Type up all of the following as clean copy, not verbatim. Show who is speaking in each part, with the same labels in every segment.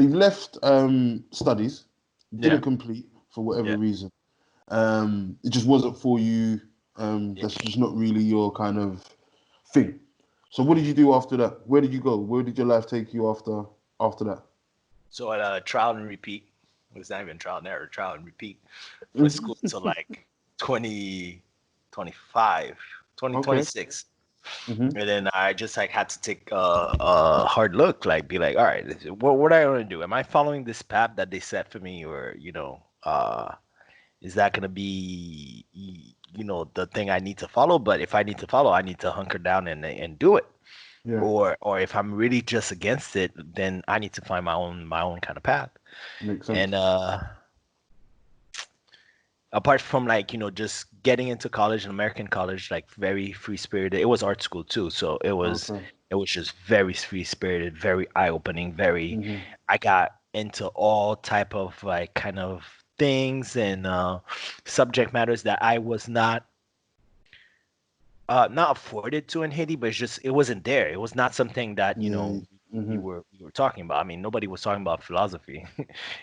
Speaker 1: So you've left studies, didn't
Speaker 2: Yeah.
Speaker 1: complete for whatever
Speaker 2: Yeah.
Speaker 1: reason. It just wasn't for you. That's just not really your kind of thing. So what did you do after that? Where did you go? Where did your life take you after that?
Speaker 2: So trial and repeat. It was not even trial and error, trial and repeat. With
Speaker 1: Mhm.
Speaker 2: school to like 2025,
Speaker 1: Okay.
Speaker 2: 2026.
Speaker 1: Hmm.
Speaker 2: And then I just like had to take a hard look, like be like, all right, what I want to do? Am I following this path that they set for me, or is that gonna be the thing I need to follow? But if I need to follow, I need to hunker down and do it.
Speaker 1: Yeah,
Speaker 2: Or if I'm really just against it, then I need to find my own kind of path.
Speaker 1: makes
Speaker 2: And
Speaker 1: sense.
Speaker 2: apart from like just getting into college, an American college, like very free spirited. It was art school too, so it was
Speaker 1: Okay.
Speaker 2: it was just very free spirited, very eye opening, very.
Speaker 1: Hmm.
Speaker 2: I got into all type of like kind of things and subject matters that I was not afforded to in Haiti, but it wasn't there. It was not something that
Speaker 1: Yeah.
Speaker 2: you
Speaker 1: Hmm.
Speaker 2: were talking about. I mean, nobody was talking about philosophy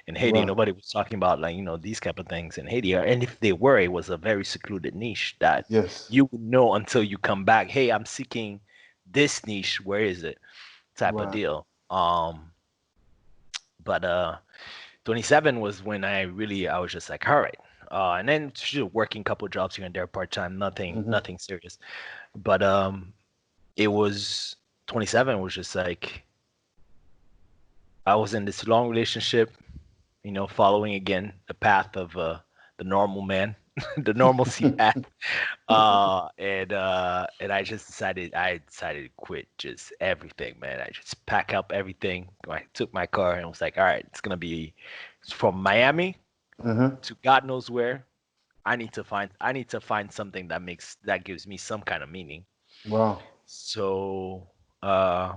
Speaker 2: in Haiti.
Speaker 1: Right.
Speaker 2: Nobody was talking about like these type of things in Haiti. And if they were, it was a very secluded niche that
Speaker 1: Yes.
Speaker 2: you would know until you come back. Hey, I'm seeking this niche. Where is it? Type of
Speaker 1: Right.
Speaker 2: deal. But 27 was when I was just like, all right. And then just working couple jobs here and there part time,
Speaker 1: Hmm.
Speaker 2: nothing serious. But it was 27 was just like I was in this long relationship, following again the path of the normal man, the normalcy path. And I decided to quit just everything, man. I just pack up everything. I took my car and was like, all right, it's gonna be from Miami
Speaker 1: Hmm.
Speaker 2: to God knows where. I need to find something that gives me some kind of meaning.
Speaker 1: Wow.
Speaker 2: So uh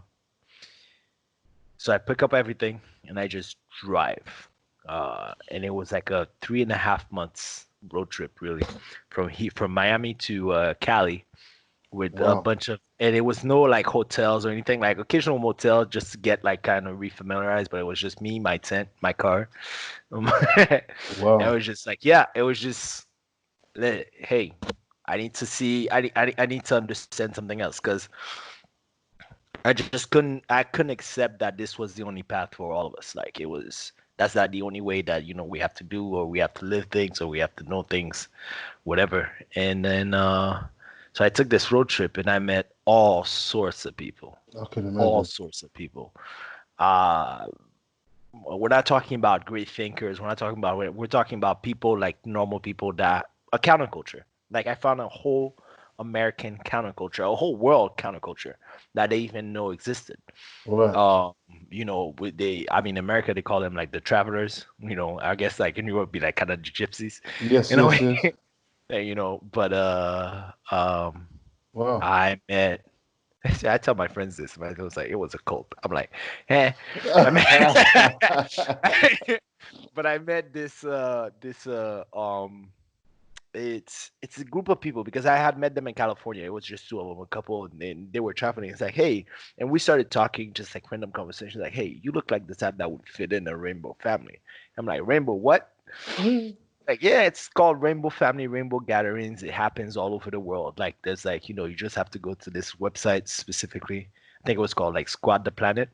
Speaker 2: So I pick up everything and I just drive. And it was like a 3.5 months road trip, really, from Miami to Cali with a
Speaker 1: Wow.
Speaker 2: bunch of, and it was no like hotels or anything, like occasional motel just to get like kind of refamiliarized, but it was just me, my tent, my car. And it
Speaker 1: Wow.
Speaker 2: was just like, yeah, it was just, hey, I need to understand something else because I couldn't accept that this was the only path for all of us. Like that's not the only way that we have to do or we have to live things or we have to know things, whatever. And then so I took this road trip and I met all sorts of people,
Speaker 1: I can
Speaker 2: all
Speaker 1: imagine.
Speaker 2: sorts of people. Uh we're not talking about great thinkers. We're talking about people like normal people that a counterculture. Like I found a whole American counterculture, a whole world counterculture that they even know existed.
Speaker 1: Right.
Speaker 2: Um, I mean, America they call them like the travelers. I guess like in Europe be like kind of gypsies,
Speaker 1: Yes.
Speaker 2: in a
Speaker 1: Yes.
Speaker 2: way.
Speaker 1: Yes.
Speaker 2: But
Speaker 1: Wow.
Speaker 2: I met. I tell my friends this, man. It was like it was a cult. I'm like, eh. I mean, but I met this it's a group of people because I had met them in California. It was just two of them, a couple, and they were traveling. It's like, hey, and we started talking, just like random conversations. Like, hey, you look like the type that would fit in a rainbow family. I'm like, rainbow what? Like, yeah, it's called Rainbow Family, Rainbow Gatherings. It happens all over the world. Like, there's like, you just have to go to this website specifically. I think it was called like Squad the Planet,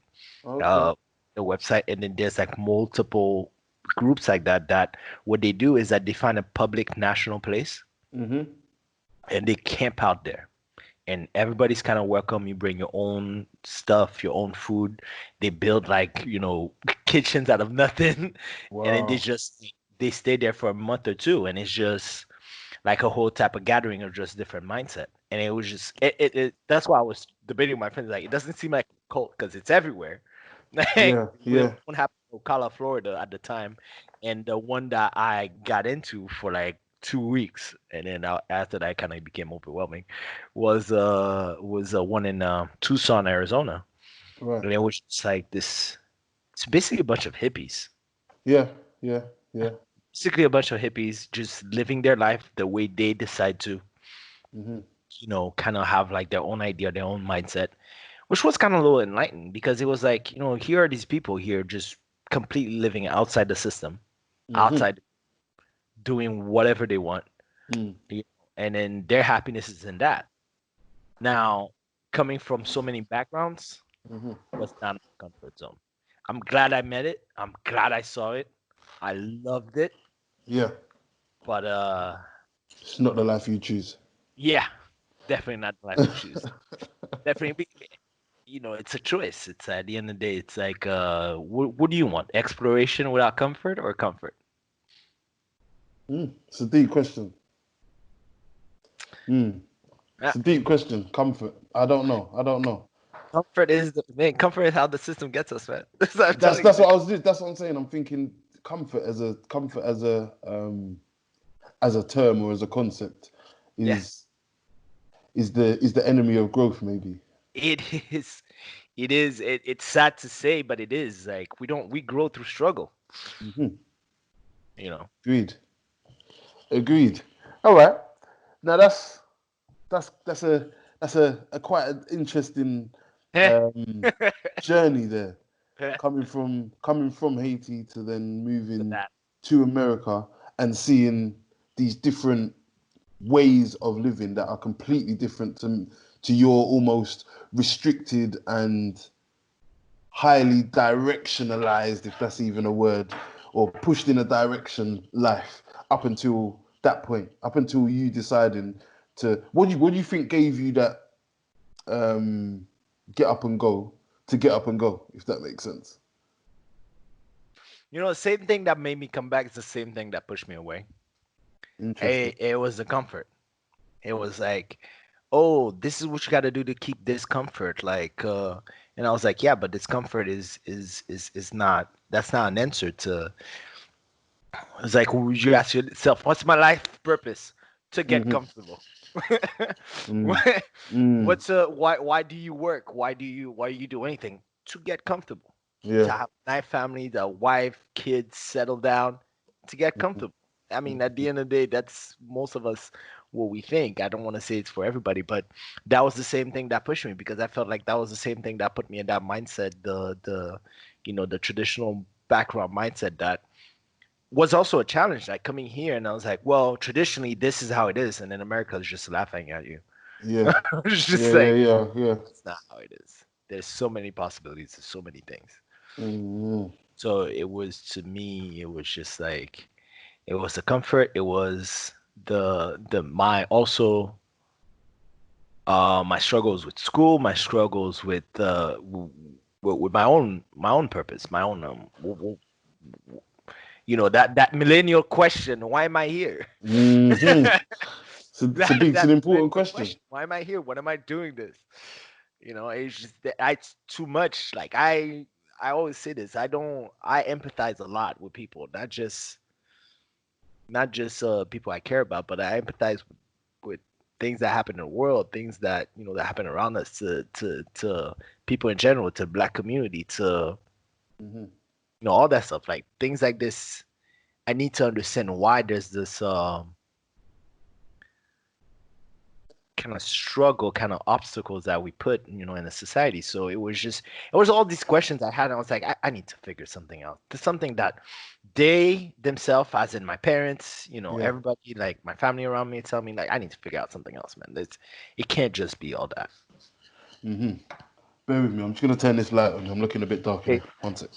Speaker 1: Okay.
Speaker 2: uh, the website, and then there's like multiple groups like that. That what they do is that they find a public national place
Speaker 1: Hmm.
Speaker 2: and they camp out there. And everybody's kind of welcome. You bring your own stuff, your own food. They build like, kitchens out of nothing. And then
Speaker 1: Wow.
Speaker 2: they stay there for a month or two. And it's just like a whole type of gathering of just different mindset. And it was just, that's why I was debating with my friends. Like, it doesn't seem like a cult because it's everywhere. Like,
Speaker 1: Yeah.
Speaker 2: the
Speaker 1: Yeah.
Speaker 2: one happened in Ocala, Florida at the time. And the one that I got into for like 2 weeks, and then after that, kind of became overwhelming, was one in Tucson, Arizona,
Speaker 1: Right.
Speaker 2: and it was just like this. It's basically a bunch of hippies.
Speaker 1: Yeah. Yeah. Yeah.
Speaker 2: Basically, a bunch of hippies just living their life the way they decide to,
Speaker 1: Hmm.
Speaker 2: kind of have like their own idea, their own mindset, which was kind of a little enlightening because it was like, here are these people here just completely living outside the system,
Speaker 1: Mm-hmm.
Speaker 2: outside doing whatever they want,
Speaker 1: Mm.
Speaker 2: you know, and then their happiness is in that. Now, coming from so many backgrounds
Speaker 1: Mm-hmm.
Speaker 2: was not my comfort zone. I'm glad I met it. I'm glad I saw it. I loved it.
Speaker 1: Yeah,
Speaker 2: But
Speaker 1: it's not the life you choose.
Speaker 2: yeah, definitely not the life I choose. Definitely, it's a choice. It's at the end of the day, it's like, what do you want? Exploration without comfort or comfort?
Speaker 1: It's a deep question. Mm.
Speaker 2: Uh,
Speaker 1: It's a deep question. Comfort. I don't know. I don't know.
Speaker 2: Comfort is the man. Comfort is how the system gets us, man. That's what I'm
Speaker 1: That's
Speaker 2: telling you.
Speaker 1: that's what I was. That's what I'm saying. I'm thinking comfort as a term or as a concept
Speaker 2: Yeah,
Speaker 1: is is the enemy of growth. Maybe.
Speaker 2: it is. It is. It's sad to say, but it is. Like we grow through struggle.
Speaker 1: Hmm.
Speaker 2: You know.
Speaker 1: Agreed. Agreed. All right. Now that's a quite an interesting um, journey there. Coming from Haiti to then moving
Speaker 2: That.
Speaker 1: to America and seeing these different ways of living that are completely different to your almost restricted and highly directionalized, if that's even a word, or pushed in a direction life up until that point, up until you deciding to what do you think gave you that get up and go to get up and go, if that makes sense.
Speaker 2: The same thing that made me come back is the same thing that pushed me away.
Speaker 1: Interesting.
Speaker 2: It was the comfort. It was like, oh, this is what you got to do to keep this comfort. Like, and I was like, yeah, but this comfort is not. That's not an answer to. It's like, would you ask yourself, what's my life purpose? To get
Speaker 1: Mm-hmm.
Speaker 2: comfortable.
Speaker 1: Mm.
Speaker 2: What-
Speaker 1: Mm.
Speaker 2: why do you work? Why do you do anything? To get comfortable. To
Speaker 1: Yeah.
Speaker 2: have a nice family, the wife, kids, settle down, to get
Speaker 1: Mm-hmm.
Speaker 2: comfortable. I mean, at the end of the day, that's most of us what we think. I don't want to say it's for everybody, but that was the same thing that pushed me because I felt like that was the same thing that put me in that mindset, the traditional background mindset that was also a challenge. Like coming here, and I was like, well, traditionally this is how it is, and then America is just laughing at you.
Speaker 1: Yeah.
Speaker 2: It's
Speaker 1: Yeah.
Speaker 2: just
Speaker 1: Yeah.
Speaker 2: like
Speaker 1: Yeah. Yeah.
Speaker 2: it's not how it is. There's so many possibilities. There's so many things.
Speaker 1: Mm-hmm.
Speaker 2: So it was to me, it was just like it was the comfort. It was the my also my struggles with school, my struggles with my own purpose, my own that millennial question, why am I here?
Speaker 1: Mm-hmm. It's a big, it's an
Speaker 2: That
Speaker 1: important
Speaker 2: millennial
Speaker 1: question.
Speaker 2: question, why am I here? What am I doing this? It's just that it's too much. Like I always say this. I empathize a lot with people, not just people I care about, but I empathize with things that happen in the world, things that happen around us, to people in general, to black community, to
Speaker 1: Mm-hmm.
Speaker 2: all that stuff. Like things like this, I need to understand why there's this kind of struggle, kind of obstacles that we put, in a society. So it was all these questions I had. And I was like, I need to figure something out. There's something that they themselves, as in my parents,
Speaker 1: Yeah.
Speaker 2: everybody, like my family around me, tell me like I need to figure out something else, man. It can't just be all that.
Speaker 1: Mm-hmm. Bear with me. I'm just gonna turn this light on. I'm looking a bit dark in
Speaker 2: Okay.
Speaker 1: here. One sec.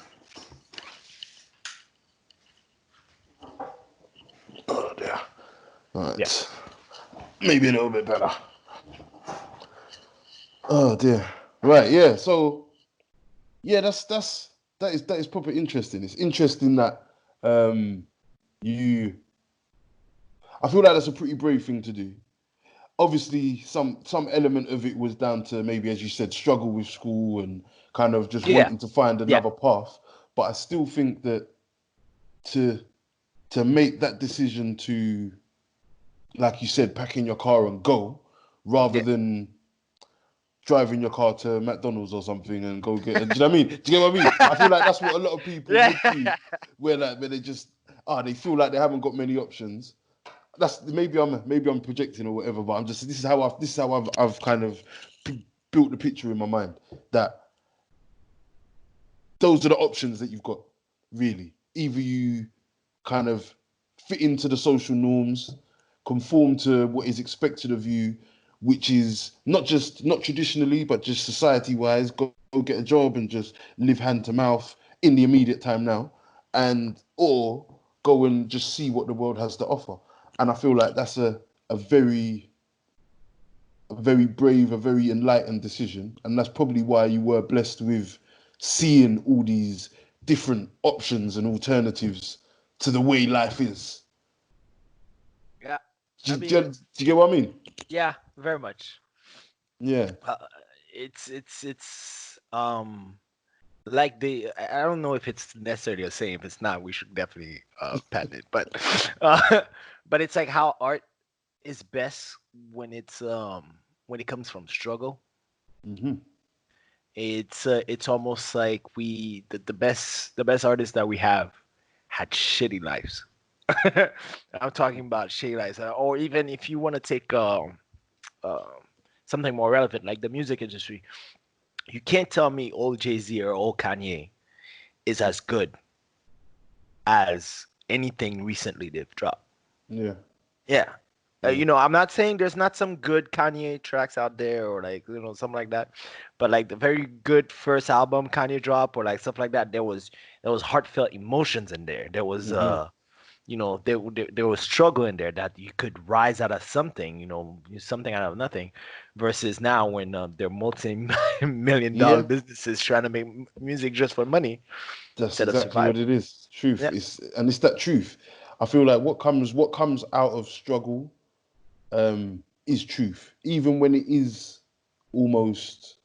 Speaker 1: Oh dear. All
Speaker 2: Yeah.
Speaker 1: right. Maybe a little bit better. Oh dear. Right. Yeah. So yeah, that is proper interesting. It's interesting that um you. I feel like that's a pretty brave thing to do. Obviously, some element of it was down to maybe, as you said, struggle with school and kind of just
Speaker 2: Yeah.
Speaker 1: wanting to find
Speaker 2: Yeah.
Speaker 1: another path. But I still think that to to make that decision to, like you said, pack in your car and go, rather
Speaker 2: Yeah.
Speaker 1: than driving your car to McDonald's or something and go get. Do you know what I mean? Do you get what I mean? I feel like that's what a lot of people
Speaker 2: Yeah.
Speaker 1: would do, where they just they feel like they haven't got many options. That's maybe I'm projecting or whatever, but I'm just this is how I've kind of built the picture in my mind that those are the options that you've got. really. Either you kind of fit into the social norms, conform to what is expected of you, which is not traditionally, but just society wise, go get a job and just live hand to mouth in the immediate time now, and or go and just see what the world has to offer. And I feel like that's a very brave, a very enlightened decision. And that's probably why you were blessed with seeing all these different options and alternatives to the way life is.
Speaker 2: Yeah,
Speaker 1: Do,
Speaker 2: I
Speaker 1: you- do, you-
Speaker 2: mean,
Speaker 1: do you get what I mean?
Speaker 2: yeah, very much.
Speaker 1: Yeah.
Speaker 2: Uh, it's like I don't know if it's necessarily the same. If it's not, we should definitely patent it. But uh, but it's like how art is best when it comes from struggle.
Speaker 1: Hmm.
Speaker 2: It's almost like the best artists that we have had shitty lives. I'm talking about shitty lives, or even if you want to take uh, something more relevant, like the music industry, you can't tell me old Jay-Z or old Kanye is as good as anything recently they've dropped.
Speaker 1: Yeah.
Speaker 2: Yeah.
Speaker 1: Yeah.
Speaker 2: I'm not saying there's not some good Kanye tracks out there or like, something like that, but like the very good first album Kanye dropped or like stuff like that, there was heartfelt emotions in there. There was
Speaker 1: Hmm.
Speaker 2: there was struggle in there that you could rise out of something, something out of nothing, versus now when they're multi-million dollar
Speaker 1: Yeah.
Speaker 2: businesses trying to make music just for money
Speaker 1: That's
Speaker 2: instead of
Speaker 1: exactly
Speaker 2: survive.
Speaker 1: what it is. Truth.
Speaker 2: Yeah,
Speaker 1: It's that truth. I feel like what comes out of struggle is truth. Even when it is almost,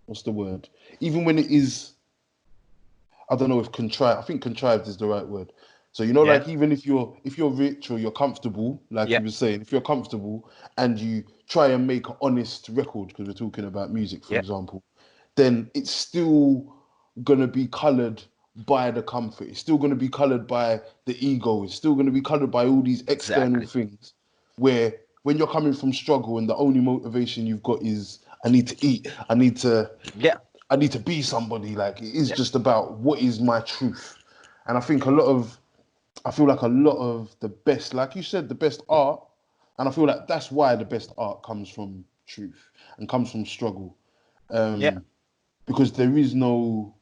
Speaker 1: what's the word? Even when it is, I don't know if contrived. I think contrived is the right word. So
Speaker 2: yeah,
Speaker 1: like even if you're rich or you're comfortable, like
Speaker 2: yeah,
Speaker 1: you were saying, if you're comfortable and you try and make an honest record, because we're talking about music, for
Speaker 2: yeah,
Speaker 1: example, then it's still gonna be coloured by the comfort. It's still gonna be coloured by the ego. It's still gonna be coloured by all these external
Speaker 2: exactly.
Speaker 1: things. Where when you're coming from struggle and the only motivation you've got is I need to eat,
Speaker 2: Yeah,
Speaker 1: I need to be somebody. Like it is
Speaker 2: yeah,
Speaker 1: just about what is my truth. And I feel like a lot of the best, like you said, the best art, and I feel like that's why the best art comes from truth and comes from struggle.
Speaker 2: yeah.
Speaker 1: Um, because there is no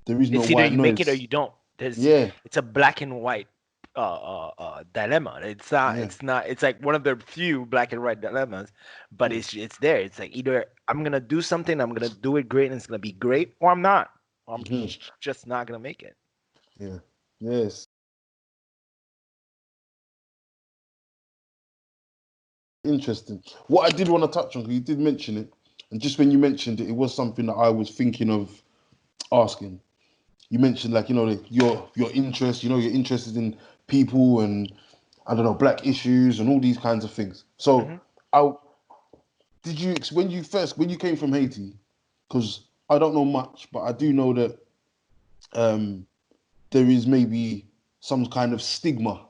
Speaker 2: It's either
Speaker 1: white
Speaker 2: you make it or
Speaker 1: noise.
Speaker 2: you don't.
Speaker 1: Yeah,
Speaker 2: It's a black and white dilemma. It's not.
Speaker 1: yeah,
Speaker 2: It's not. It's like one of the few black and white dilemmas, but
Speaker 1: mm,
Speaker 2: it's there. It's like either I'm gonna do something, I'm gonna do it great, and it's gonna be great, or I'm not. Or I'm
Speaker 1: mhm,
Speaker 2: just not gonna make it.
Speaker 1: yeah, yes. Interesting. What I did want to touch on, 'cause you did mention it, and just when you mentioned it, it was something that I was thinking of asking. You mentioned like your interest. You're interested in people and I don't know black issues and all these kinds of things. So,
Speaker 2: Hmm.
Speaker 1: I did you when you came from Haiti, because I don't know much, but I do know that um, there is maybe some kind of stigma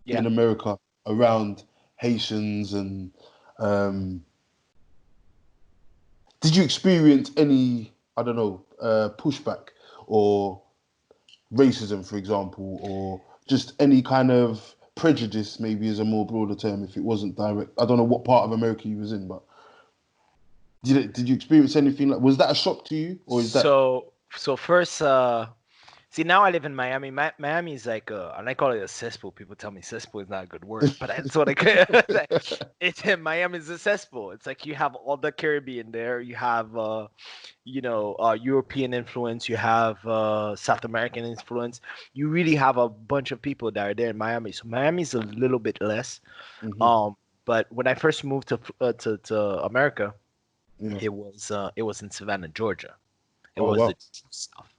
Speaker 2: Yeah.
Speaker 1: in America around Haitians and um, did you experience any I don't know pushback or racism, for example, or just any kind of prejudice, maybe is a more broader term if it wasn't direct. I don't know what part of America you was in, but did you experience anything like? Was that a shock to you, or is that?
Speaker 2: So first, see, now I live in Miami. Miami is like, and I call it a cesspool. People tell me cesspool is not a good word, but that's what I it's Miami is a cesspool. It's like you have all the Caribbean there. You have, European influence. You have South American influence. You really have a bunch of people that are there in Miami. So Miami's a little bit less.
Speaker 1: Hmm.
Speaker 2: Um, but when I first moved to America,
Speaker 1: Yeah.
Speaker 2: it was in Savannah, Georgia. It
Speaker 1: Oh
Speaker 2: was the
Speaker 1: wow,
Speaker 2: true South.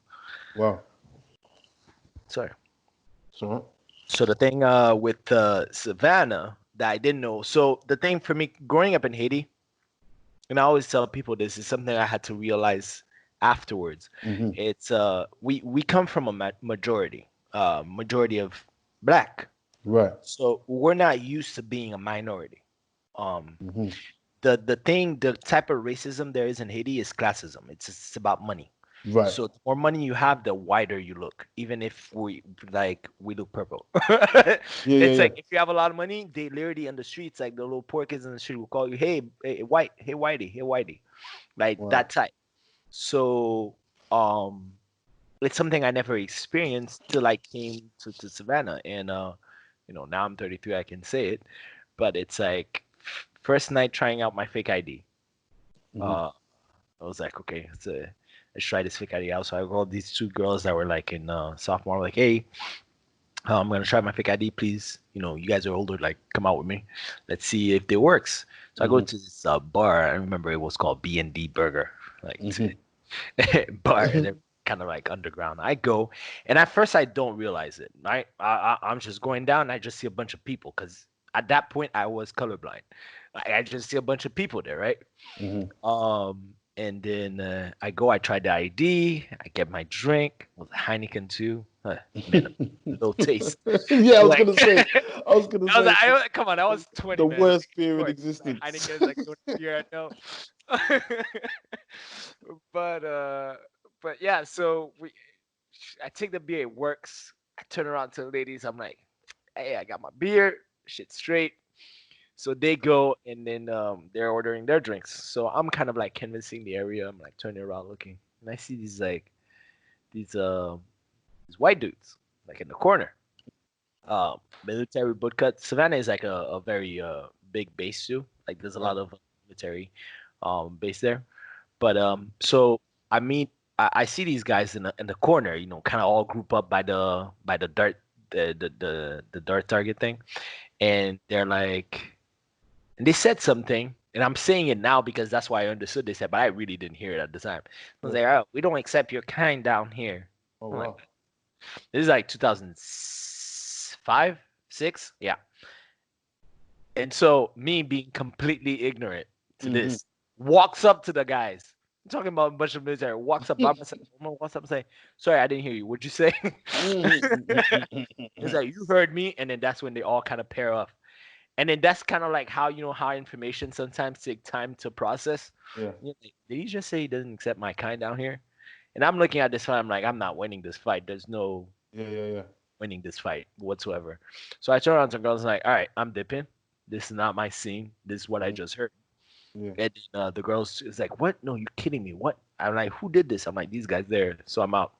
Speaker 1: wow.
Speaker 2: Sorry.
Speaker 1: So
Speaker 2: So the thing with Savannah that I didn't know. So the thing for me growing up in Haiti, and I always tell people this is something I had to realize afterwards.
Speaker 1: hmm.
Speaker 2: It's we come from a majority of black,
Speaker 1: Right.
Speaker 2: so we're not used to being a minority. Um,
Speaker 1: Hmm.
Speaker 2: the type of racism there is in Haiti is classism. It's about money.
Speaker 1: Right.
Speaker 2: So the more money you have, the whiter you look. Even if we look purple.
Speaker 1: Yeah, yeah,
Speaker 2: It's
Speaker 1: yeah.
Speaker 2: like if you have a lot of money, they literally on the streets, like the little poor kids in the street will call you, hey, hey, white, hey, whitey, hey, whitey, like
Speaker 1: Wow.
Speaker 2: that type. So um, it's something I never experienced till I came to Savannah, and now I'm 33, I can say it, but it's like first night trying out my fake ID.
Speaker 1: Hmm.
Speaker 2: Uh, I was like, okay, let's try this fake ID out. So I called these two girls that were like in sophomore, like, hey, I'm gonna try my fake ID, please. You guys are older, like, come out with me. Let's see if it works. So I go
Speaker 1: Hmm.
Speaker 2: to this bar. I remember it was called B&D Burger, like
Speaker 1: Hmm.
Speaker 2: bar, and they're kind of like underground. I go, and at first I don't realize it. Right, I'm just going down. And I just see a bunch of people because at that point I was colorblind. Like, I just see a bunch of people there, right?
Speaker 1: Hmm.
Speaker 2: And then I go, I try the ID, I get my drink, was Heineken too. Man, a little taste.
Speaker 1: Yeah,
Speaker 2: Like,
Speaker 1: I was gonna
Speaker 2: I was like,
Speaker 1: say
Speaker 2: come on, I was 20,
Speaker 1: the
Speaker 2: man. Like,
Speaker 1: worst
Speaker 2: of
Speaker 1: beer in
Speaker 2: course, like
Speaker 1: existence.
Speaker 2: Heineken is like the only beer I know. but uh, but yeah, so I take the beer, it works. I turn around to the ladies, I'm like, hey, I got my beer, shit straight. So they go and then they're ordering their drinks. So I'm kind of like canvassing the area. I'm like turning around looking, and I see these uh these white dudes like in the corner. Military bootcut. Savannah is like a very big base too. Like there's a
Speaker 1: Right.
Speaker 2: lot of military base there. But so I meet I see these guys in the corner. Kind of all group up by the dart the dart target thing, and they're like. And they said something, and I'm saying it now because that's why I understood they said, but I really didn't hear it at the time. I was
Speaker 1: Yeah.
Speaker 2: like, oh, we don't accept your kind down here.
Speaker 1: Oh
Speaker 2: I'm like,
Speaker 1: wow.
Speaker 2: this is like 2005, 6, yeah. And so me being completely ignorant to
Speaker 1: Hmm.
Speaker 2: this, walks up to the guys. I'm talking about a bunch of military. Walks up by myself. Walks up and say, "Sorry, I didn't hear you. What'd you say?" It's like you heard me, and then that's when they all kind of pair up. And then that's kind of like how information sometimes take time to process.
Speaker 1: Yeah.
Speaker 2: Like, did he just say he doesn't accept my kind down here? And I'm looking at this fight. I'm like, I'm not winning this fight. There's no
Speaker 1: Yeah. Yeah. Yeah.
Speaker 2: winning this fight whatsoever. So I turn around to the girls and like, all right, I'm dipping. This is not my scene. This is what I
Speaker 1: Hmm.
Speaker 2: just heard.
Speaker 1: Yeah.
Speaker 2: And the girls is like, what? No, you're kidding me. What? I'm like, who did this? I'm like, these guys there. So I'm out.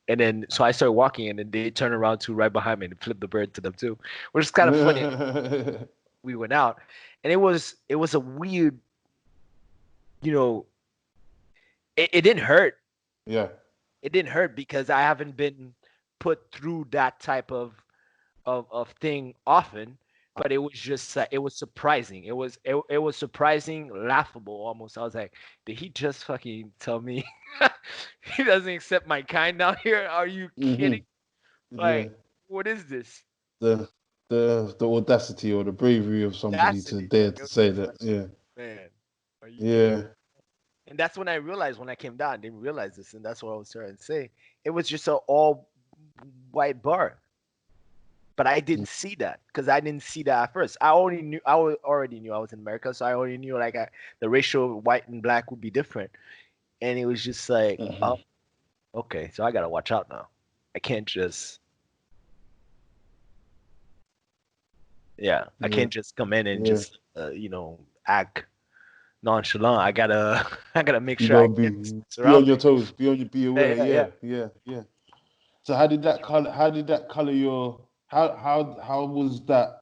Speaker 2: And then so I started walking, and then they turn around to right behind me and flip the bird to them too, which is kind of funny. We went out, and it was a weird, you know, it didn't hurt.
Speaker 1: Yeah.
Speaker 2: It didn't hurt because I haven't been put through that type of thing often. But it was just it was surprising. It was surprising, laughable almost. I was like, did he just fucking tell me he doesn't accept my kind down here? Are you
Speaker 1: Hmm.
Speaker 2: kidding?
Speaker 1: Yeah.
Speaker 2: Like, what is this?
Speaker 1: The the audacity or the bravery of somebody
Speaker 2: That's
Speaker 1: to
Speaker 2: it.
Speaker 1: dare
Speaker 2: It
Speaker 1: to
Speaker 2: was
Speaker 1: say
Speaker 2: just
Speaker 1: that.
Speaker 2: like,
Speaker 1: Yeah.
Speaker 2: man, are you kidding?
Speaker 1: Yeah.
Speaker 2: And that's when I realized when I came down, I didn't realize this, and that's what I was trying to say. It was just an all white bar, but I didn't see that because I didn't see that at first. Already knew I was in America, so I already knew like the ratio of white and black would be different, and it was just like,
Speaker 1: Hmm.
Speaker 2: oh, okay, so I gotta watch out now. I can't just, yeah, I
Speaker 1: Yeah.
Speaker 2: can't just come in and
Speaker 1: Yeah.
Speaker 2: just, act nonchalant. I gotta, I gotta make
Speaker 1: You
Speaker 2: sure I
Speaker 1: gotta
Speaker 2: get
Speaker 1: be on your
Speaker 2: surroundings.
Speaker 1: toes, be aware.
Speaker 2: Yeah, yeah, yeah.
Speaker 1: Yeah. Yeah. Yeah. So how did that color your how was that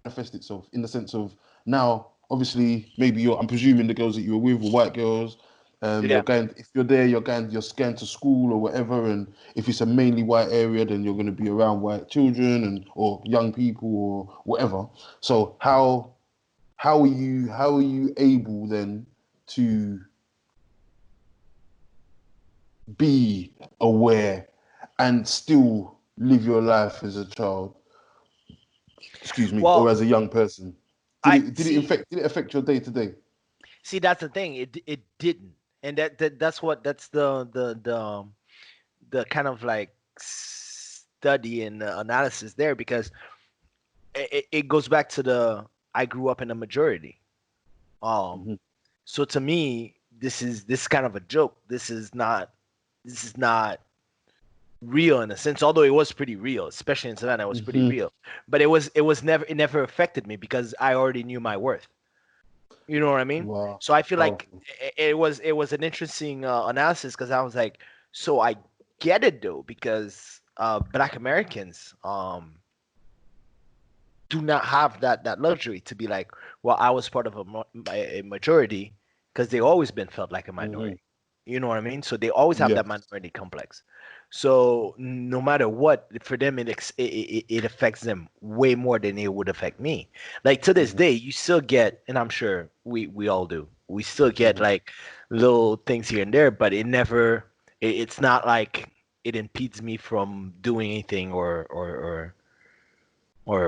Speaker 1: manifest itself in the sense of now obviously maybe I'm presuming the girls that you were with were white girls.
Speaker 2: Yeah.
Speaker 1: You're going if you're there you're going to school or whatever, and if it's a mainly white area then you're going to be around white children and or young people or whatever. So how are you able then to be aware and still live your life as a child, excuse me, or
Speaker 2: Well,
Speaker 1: as a young person? Did
Speaker 2: I
Speaker 1: it did it
Speaker 2: see.
Speaker 1: affect did it affect your day to day?
Speaker 2: See, that's the thing. It didn't, and that's the kind of like study and analysis there because it goes back to the I grew up in a majority. Um,
Speaker 1: Hmm.
Speaker 2: so to me, this is kind of a joke. This is not real in a sense, although it was pretty real, especially in Savannah. It was pretty real, but it never affected me because I already knew my worth. You know what I mean?
Speaker 1: Wow.
Speaker 2: So I feel like
Speaker 1: Powerful.
Speaker 2: it was an interesting analysis, because I was like, so I get it though, because Black Americans do not have that luxury to be like, well, I was part of a majority, because they always been felt like a
Speaker 1: Hmm.
Speaker 2: minority. You know what I mean? So they always have
Speaker 1: Yeah.
Speaker 2: that minority complex. So no matter what, for them it affects them way more than it would affect me. Like to this
Speaker 1: Hmm.
Speaker 2: day, you still get, and I'm sure we all do. We still get
Speaker 1: Hmm.
Speaker 2: like little things here and there, but it never. It's not like it impedes me from doing anything or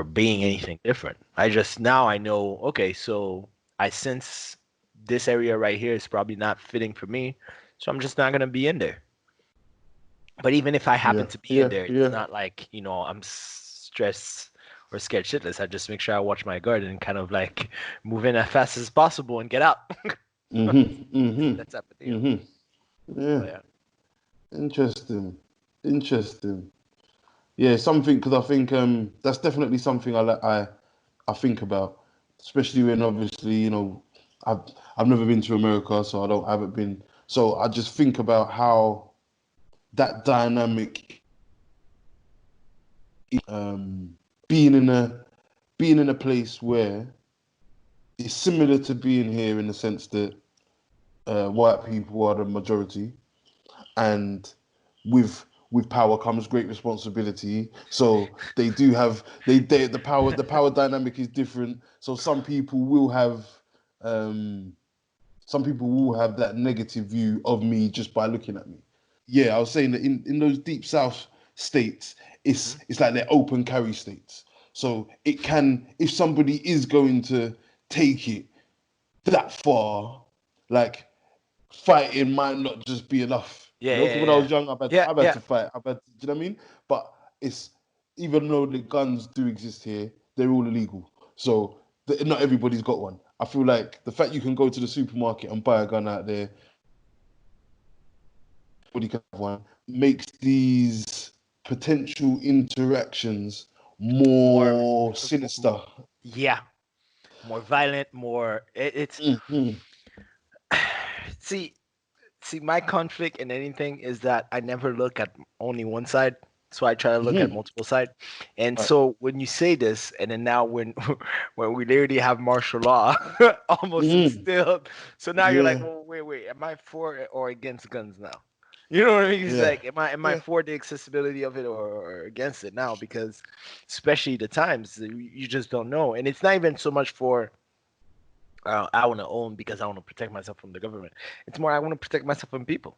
Speaker 2: being anything different. I just now I know, okay, so I sense this area right here is probably not fitting for me, so I'm just not gonna be in there. But even if I happen
Speaker 1: Yeah.
Speaker 2: to be in
Speaker 1: Yeah.
Speaker 2: there, it's
Speaker 1: Yeah.
Speaker 2: not like, I'm stressed or scared shitless. I just make sure I watch my garden and kind of like move in as fast as possible and get out.
Speaker 1: Hmm. Hmm.
Speaker 2: That type of deal.
Speaker 1: Hmm. Yeah.
Speaker 2: But yeah.
Speaker 1: Interesting. Interesting. Yeah, something because I think that's definitely something I think about, especially when obviously I've I've never been to America, so I haven't been. So I just think about how that dynamic, um, being in a place where it's similar to being here in the sense that white people are the majority, and with power comes great responsibility. So they do have the power dynamic is different. So um some people will have that negative view of me just by looking at me. Yeah, I was saying that in those deep south states,
Speaker 2: Hmm.
Speaker 1: it's like they're open carry states. So it can, if somebody is going to take it that far, like fighting might not just be enough.
Speaker 2: Yeah,
Speaker 1: Because
Speaker 2: yeah,
Speaker 1: when I
Speaker 2: yeah,
Speaker 1: was young,
Speaker 2: yeah,
Speaker 1: I've had
Speaker 2: yeah.
Speaker 1: to fight. Do you know what I mean? But it's even though the guns do exist here, they're all illegal. So not everybody's got one. I feel like the fact you can go to the supermarket and buy a gun out there, everybody can have one, makes these potential interactions
Speaker 2: More,
Speaker 1: more sinister.
Speaker 2: yeah, more violent, more. It's
Speaker 1: Hmm.
Speaker 2: see, my conflict in anything is that I never look at only one side. So I try to look at
Speaker 1: Hmm.
Speaker 2: multiple sides. And
Speaker 1: Right.
Speaker 2: so when you say this, and then now when when we literally have martial law almost
Speaker 1: Hmm.
Speaker 2: instilled, so now you're like,
Speaker 1: Yeah.
Speaker 2: well, wait, am I for or against guns now? You know what I mean? It's
Speaker 1: Yeah.
Speaker 2: like, am I
Speaker 1: Yeah.
Speaker 2: for the accessibility of it or against it now? Because especially the times you just don't know, and it's not even so much for I want to own because I want to protect myself from the government. It's more I want to protect myself from people,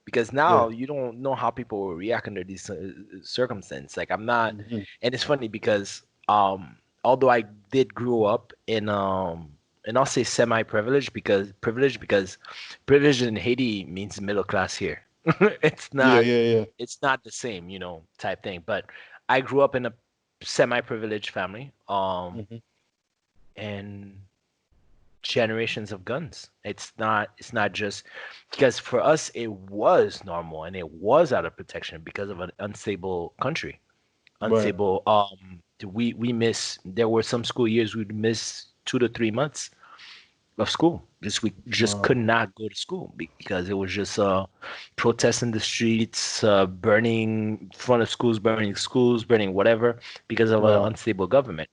Speaker 2: because
Speaker 1: Yeah.
Speaker 2: now you don't know how people will react under these circumstances. Like I'm not,
Speaker 1: Hmm.
Speaker 2: and it's funny because although I did grow up in and I'll say semi-privileged, because privilege in Haiti means middle class here. it's
Speaker 1: Yeah.
Speaker 2: not
Speaker 1: Yeah. Yeah.
Speaker 2: it's not the same, type thing. But I grew up in a semi-privileged family,
Speaker 1: Hmm.
Speaker 2: and generations of guns. It's not just because for us it was normal and it was out of protection because of an unstable country.
Speaker 1: Right.
Speaker 2: Unstable we miss there were some school years we'd miss 2 to 3 months of school. Just we just could
Speaker 1: Wow.
Speaker 2: not go to school because it was just protests in the streets, burning front of schools, burning whatever because of an
Speaker 1: Wow.
Speaker 2: unstable government.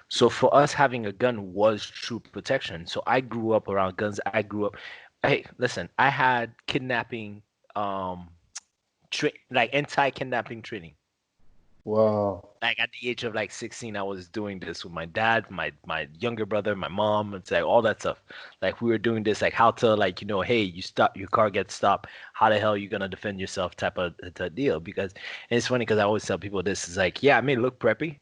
Speaker 2: So for us, having a gun was true protection. So I grew up around guns. I grew up. Hey, listen, I had kidnapping, um, like anti-kidnapping training.
Speaker 1: Wow.
Speaker 2: Like at the age of like 16, I was doing this with my dad, my younger brother, my mom. It's like all that stuff. Like we were doing this, like how to like hey, you stop, your car gets stopped. How the hell are you gonna defend yourself? Type of deal. Because and it's funny because I always tell people this is like, yeah, I may look preppy,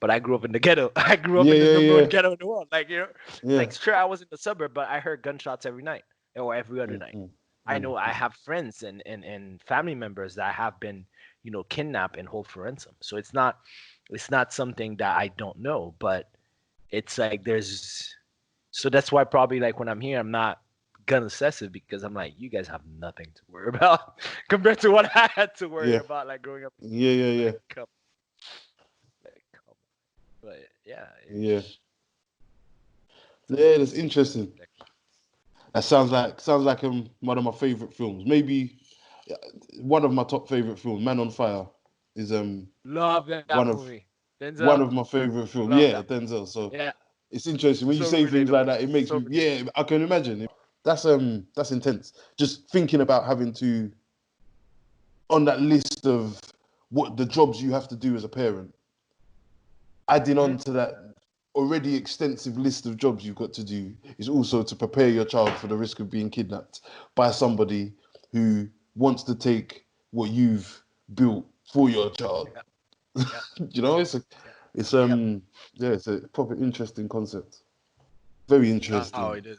Speaker 2: but I grew up in the ghetto. I grew up
Speaker 1: Yeah.
Speaker 2: in the
Speaker 1: Yeah.
Speaker 2: number one
Speaker 1: Yeah.
Speaker 2: ghetto in the world. Like,
Speaker 1: Yeah.
Speaker 2: like sure, I was in the suburb, but I heard gunshots every night or every other
Speaker 1: Mm,
Speaker 2: night.
Speaker 1: mm,
Speaker 2: I know I
Speaker 1: mm,
Speaker 2: have friends and family members that have been, kidnapped and hold for ransom. So it's not something that I don't know, but it's like there's so that's why probably like when I'm here, I'm not gun obsessive because I'm like, you guys have nothing to worry about compared to what I had to worry
Speaker 1: Yeah.
Speaker 2: about, like growing up.
Speaker 1: Yeah.
Speaker 2: Like, come on. But yeah,
Speaker 1: Yeah.
Speaker 2: it's
Speaker 1: Yeah, that's interesting. That sounds like one of my favorite films. Maybe one of my top favorite films. Man on Fire is
Speaker 2: love that
Speaker 1: one of
Speaker 2: movie.
Speaker 1: one
Speaker 2: Denzel,
Speaker 1: of my favorite films.
Speaker 2: love
Speaker 1: Yeah,
Speaker 2: that.
Speaker 1: Denzel. So
Speaker 2: Yeah,
Speaker 1: it's interesting when you
Speaker 2: so
Speaker 1: say things like
Speaker 2: relatable.
Speaker 1: that. It makes
Speaker 2: So
Speaker 1: me,
Speaker 2: relatable.
Speaker 1: yeah, I can imagine. That's intense. Just thinking about having to on that list of what the jobs you have to do as a parent, adding
Speaker 2: Mhm.
Speaker 1: on to that already extensive list of jobs you've got to do is also to prepare your child for the risk of being kidnapped by somebody who wants to take what you've built for your child.
Speaker 2: Yeah, yeah,
Speaker 1: You know, it's
Speaker 2: yeah.
Speaker 1: yeah, it's a proper interesting concept. Very
Speaker 2: Oh,
Speaker 1: interesting.
Speaker 2: it is.